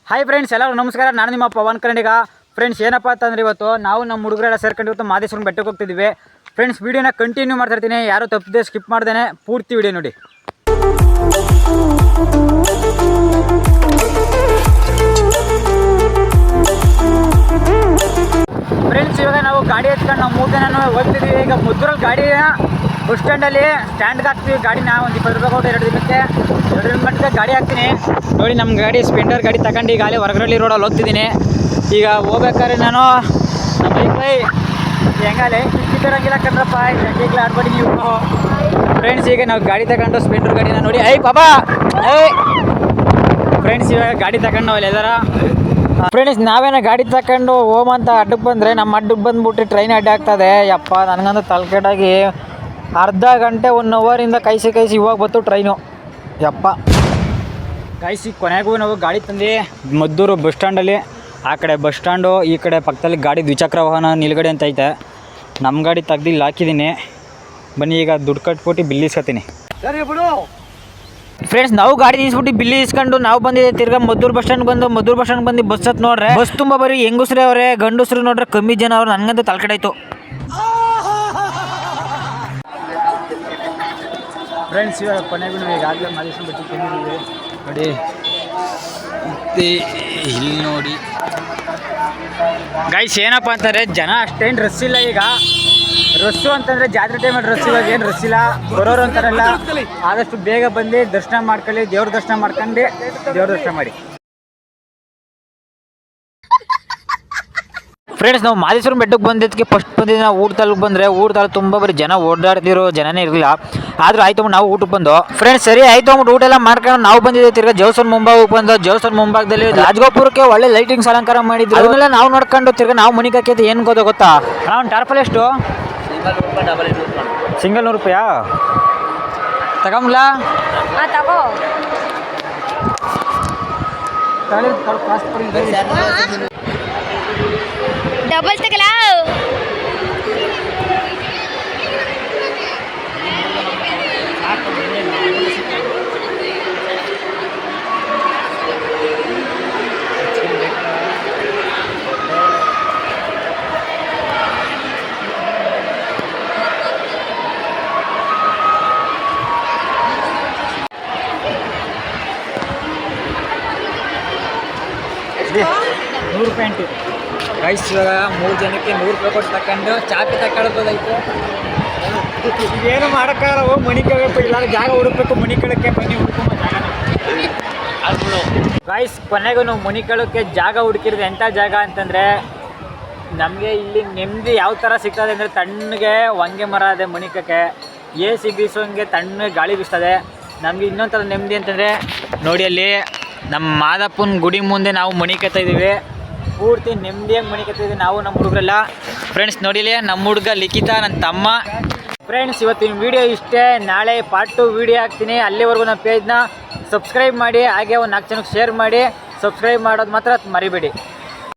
Hi friends, ಎಲ್ಲರೂ ನಮಸ್ಕಾರ. ನಾನು ನಿಮ್ಮ ಪವನ್ ಕನ್ನಡಿಗ. ಫ್ರೆಂಡ್ಸ್, ಏನಪ್ಪ ಅಂತಂದರೆ ಇವತ್ತು ನಾವು ನಮ್ಮ ಹುಡುಗರೆಲ್ಲ ಸೇರ್ಕೊಂಡು ಇವತ್ತು ಮಾದೇಶ್ವರನ ಬೆಟ್ಟಕ್ಕೆ ಹೋಗ್ತಿದ್ದೀವಿ. ಫ್ರೆಂಡ್ಸ್, ವೀಡಿಯೋನ ಕಂಟಿನ್ಯೂ ಮಾಡ್ತಾಯಿರ್ತೀನಿ, ಯಾರೂ ತಪ್ಪದೆ ಸ್ಕಿಪ್ ಮಾಡ್ದೇ ಪೂರ್ತಿ ವೀಡಿಯೋ ನೋಡಿ. ಫ್ರೆಂಡ್ಸ್, ಇವಾಗ ನಾವು ಗಾಡಿ ಎತ್ಕೊಂಡು ನಾವು 3 ಜನ ಹೋಗ್ತಿದ್ದೀವಿ. ಈಗ ಮುದ್ದೂರಲ್ಲಿ ಗಾಡಿನ ಬಸ್ ಸ್ಟ್ಯಾಂಡಲ್ಲಿ ಸ್ಟ್ಯಾಂಡ್ಗೆ ಹಾಕ್ತೀವಿ ಗಾಡಿನ. ಒಂದು 20 ರೂಪಾಯಿ ಕೊಟ್ಟು 2 ದಿನಕ್ಕೆ ಗಾಡಿ ಹಾಕ್ತೀನಿ. ನೋಡಿ, ನಮ್ಮ ಗಾಡಿ ಸ್ಪೆಂಡರ್ ಗಾಡಿ ತಗೊಂಡು ಈಗ ಅಲ್ಲಿ ಹೊರಗರಳ್ಳಿ ರೋಡಲ್ಲಿ ಹೋಗ್ತಿದ್ದೀನಿ. ಈಗ ಹೋಗ್ಬೇಕಾದ್ರೆ ನಾನು ನಮ್ಮ ಬೈಕ್ ಹೆಂಗಾಲೆ ಕಿತ್ತಿರಂಗಿಲ್ಲ ಕಣ್ರಪ್ಪ, ಹೆಂಗಿಲ್ಲ ಆಡ್ಬೇಡಿ ನೀವು. ಫ್ರೆಂಡ್ಸ್, ಈಗ ನಾವು ಗಾಡಿ ತಗೊಂಡು ಸ್ಪೆಂಡರ್ ಗಾಡಿನ ನೋಡಿ. ಪಾಪಾ ಫ್ರೆಂಡ್ಸ್, ಇವಾಗ ಗಾಡಿ ತಗೊಂಡು ಅಲ್ಲಿ ಎಲ್ಲಾರ ಫ್ರೆಂಡ್ಸ್ ನಾವೇನೋ ಗಾಡಿ ತಗೊಂಡು ಹೋಮ್ ಅಂತ ಅಡ್ಡಕ್ಕೆ ಬಂದರೆ ನಮ್ಮ ಅಡ್ಡಕ್ಕೆ ಬಂದುಬಿಟ್ಟು ಟ್ರೈನ್ ಅಡ್ಡ ಆಗ್ತದೆ. ಯಪ್ಪ, ನನಗಂತೂ ತಲೆಕೆಟಾಗಿ ಅರ್ಧ ಗಂಟೆ 1 ಅವರಿಂದ ಕೈಸಿ ಇವಾಗ ಬಂತು ಟ್ರೈನು. ಯಪ್ಪ ಕಾಯಿಸಿ ಕೊನೆಗೂ ನಾವು ಗಾಡಿ ತಂದು ಮದ್ದೂರು ಬಸ್ ಸ್ಟ್ಯಾಂಡಲ್ಲಿ, ಆ ಕಡೆ ಬಸ್ ಸ್ಟ್ಯಾಂಡು, ಈ ಕಡೆ ಪಕ್ಕದಲ್ಲಿ ಗಾಡಿ ದ್ವಿಚಕ್ರ ವಾಹನ ನಿಲ್ಗಡೆ ಅಂತ ಐತೆ. ನಮ್ಮ ಗಾಡಿ ತೆಗ್ದು ಇಲ್ಲಿ ಹಾಕಿದ್ದೀನಿ. ಬನ್ನಿ, ಈಗ ದುಡ್ಡು ಕಟ್ಬಿಟ್ಟು ಬಿಲ್ ಇಸ್ಕೊತೀನಿ. ಫ್ರೆಂಡ್ಸ್, ನಾವು ಗಾಡಿ ನಿಲ್ಸ್ಬಿಟ್ಟು ಬಿಲ್ಲಿ ಇಸ್ಕೊಂಡು ನಾವು ಬಂದಿದ್ದೆ ತಿರ್ಗಾ ಮದ್ದೂರು ಬಸ್ ಸ್ಟ್ಯಾಂಡ್ ಬಂದು ಬಸ್ ಹತ್ತು ನೋಡ್ರೆ ಬಸ್ ತುಂಬ ಬರೀ ಹೆಂಗಸ್ರೇ ಅವರೇ, ಗಂಡಸ್ರು ನೋಡ್ರೆ ಕಮ್ಮಿ ಜನ ಅವ್ರು. ನನಗಂತೂ ತಲೆಕೆಡಾಯ್ತು. ಫ್ರೆಂಡ್ಸ್, ಇವಾಗ ಕೊನೆಗೂ ಈಗಾಗಲೇ ಮಾದೇಶ್ವರ ಬೆಟ್ಟಕ್ಕೆ ಬಂದಿದ್ದೀವಿ. ನೋಡಿ, ಇಲ್ಲಿ ನೋಡಿ ಗೈಸ್, ಏನಪ್ಪ ಅಂತಂದರೆ ಜನ ಅಷ್ಟೇನು ರಸ್ ಇಲ್ಲ. ಈಗ ರಸ್ಸು ಅಂತಂದರೆ ಜಾತ್ರೆ ಟೈಮಲ್ಲಿ ರಸ್, ಇವಾಗ ಏನು ರಸ್ ಇಲ್ಲ. ಬರೋರು ಅಂತಾರಲ್ಲ, ಆದಷ್ಟು ಬೇಗ ಬಂದು ದರ್ಶನ ಮಾಡ್ಕೊಳ್ಳಿ, ದೇವ್ರ ದರ್ಶನ ಮಾಡ್ಕೊಂಡು ದೇವ್ರ ದರ್ಶನ ಮಾಡಿ. ಫ್ರೆಂಡ್ಸ್, ನಾವು ಮಾದೇಶ್ವರ ಬೆಟ್ಟಕ್ಕೆ ಬಂದಿದ್ದಕ್ಕೆ ಫಸ್ಟ್ ಬಂದಿದ್ದು ನಾವು ಊಟ ತಾಲೂಕು ಬಂದರೆ ಊಟ ತಾಲೂಕು ತುಂಬ ಬರೀ ಜನ ಓಡಾಡ್ತಿರೋ ಜನನೇ ಇರಲಿಲ್ಲ. ಆದರೂ ಆಯ್ತು ನಾವು ಊಟಕ್ಕೆ ಬಂದು ಫ್ರೆಂಡ್ಸ್ ಸರಿ ಆಯಿತು ಅಂದ್ಬಿಟ್ಟು ಊಟ ಎಲ್ಲ ಮಾಡ್ಕೊಂಡು ನಾವು ಬಂದಿದ್ದೀವಿ. ತಿರ್ಗಾ ದೇವಸ್ಥಾನ ಮುಂಭಾಗಕ್ಕೆ ಬಂದು ದೇವಸ್ಥಾನ ಮುಂಭಾಗದಲ್ಲಿ ರಾಜಗೋಪುರಕ್ಕೆ ಒಳ್ಳೆ ಲೈಟಿಂಗ್ಸ್ ಅಲಂಕಾರ ಮಾಡಿದ್ರು. ಅದನ್ನೆಲ್ಲ ನಾವು ನೋಡ್ಕೊಂಡು ತಿರ್ಗಾ ನಾವು ಮನೆ ಹಾಕೈತೆ. ಏನು ಗೊತ್ತಾ ನಾವು ಟಾರ್ಪಲ್ ಎಷ್ಟು ಸಿಂಗಲ್ 100 ರೂಪಾಯಾ ತಗೊಂಬ್ಲಾ ಡಬಲ್ ತಗಲ. ₹100 ಅಂಟು ರೈಸ್. ಇವಾಗ 3 ಜನಕ್ಕೆ 100 ರೂಪಾಯಿ ಕೊಟ್ಟು ತಗೊಂಡು ಚಾಪಿ ತಗೊಳ್ಬೋದಾಯ್ತು. ಈಗೇನು ಮಾಡೋಕ್ಕಾಗಲ್ಲ, ಹೋಗಿ ಮನೆ ಕೇಳಬೇಕು, ಇಲ್ಲ ಜಾಗ ಹುಡುಕ್ಬೇಕು. ಮನೆ ಕೇಳೋಕ್ಕೆ ಬನ್ನಿ ಹುಡ್ಕೊಂಬ ಜಾಗ. ರೈಸ್ ಕೊನೆಗೂ ನಾವು ಮನೆ ಕೇಳೋಕ್ಕೆ ಜಾಗ ಹುಡುಕಿರೋದು ಎಂಥ ಜಾಗ ಅಂತಂದರೆ, ನಮಗೆ ಇಲ್ಲಿ ನೆಮ್ಮದಿ ಯಾವ ಥರ ಸಿಗ್ತದೆ ಅಂದರೆ, ತಣ್ಣಗೆ ಹೊಂಗೆ ಮರ ಅದೇ ಮಣಿಕಕ್ಕೆ, AC ಬೀಸೋಂಗೆ ತಣ್ಣಗೆ ಗಾಳಿ ಬೀಸ್ತದೆ. ನಮಗೆ ಇನ್ನೊಂದು ಥರ ನೆಮ್ಮದಿ ಅಂತಂದರೆ ನೋಡಿ, ಅಲ್ಲಿ ನಮ್ಮ ಮಾದಪ್ಪನ ಗುಡಿ ಮುಂದೆ ನಾವು ಮಣಿಕತ್ತಾ ಇದ್ದೀವಿ. ಪೂರ್ತಿ ನೆಮ್ಮದಿಯಾಗಿ ಮಣಿಕತ್ತಿದ್ದೀವಿ ನಾವು ನಮ್ಮ ಹುಡುಗರೆಲ್ಲ. ಫ್ರೆಂಡ್ಸ್, ನೋಡಿಲಿ ನಮ್ಮ ಹುಡುಗ ಲಿಖಿತ, ನನ್ನ ತಮ್ಮ. ಫ್ರೆಂಡ್ಸ್, ಇವತ್ತಿನ ವೀಡಿಯೋ ಇಷ್ಟೇ. ನಾಳೆ ಪಾರ್ಟ್ 2 ವೀಡಿಯೋ ಹಾಕ್ತೀನಿ. ಅಲ್ಲಿವರೆಗೂ ನಮ್ಮ ಪೇಜ್ನ ಸಬ್ಸ್ಕ್ರೈಬ್ ಮಾಡಿ, ಹಾಗೆ ಒಂದು 4 ಜನಕ್ಕೆ ಶೇರ್ ಮಾಡಿ. ಸಬ್ಸ್ಕ್ರೈಬ್ ಮಾಡೋದು ಮಾತ್ರ ಮರಿಬೇಡಿ.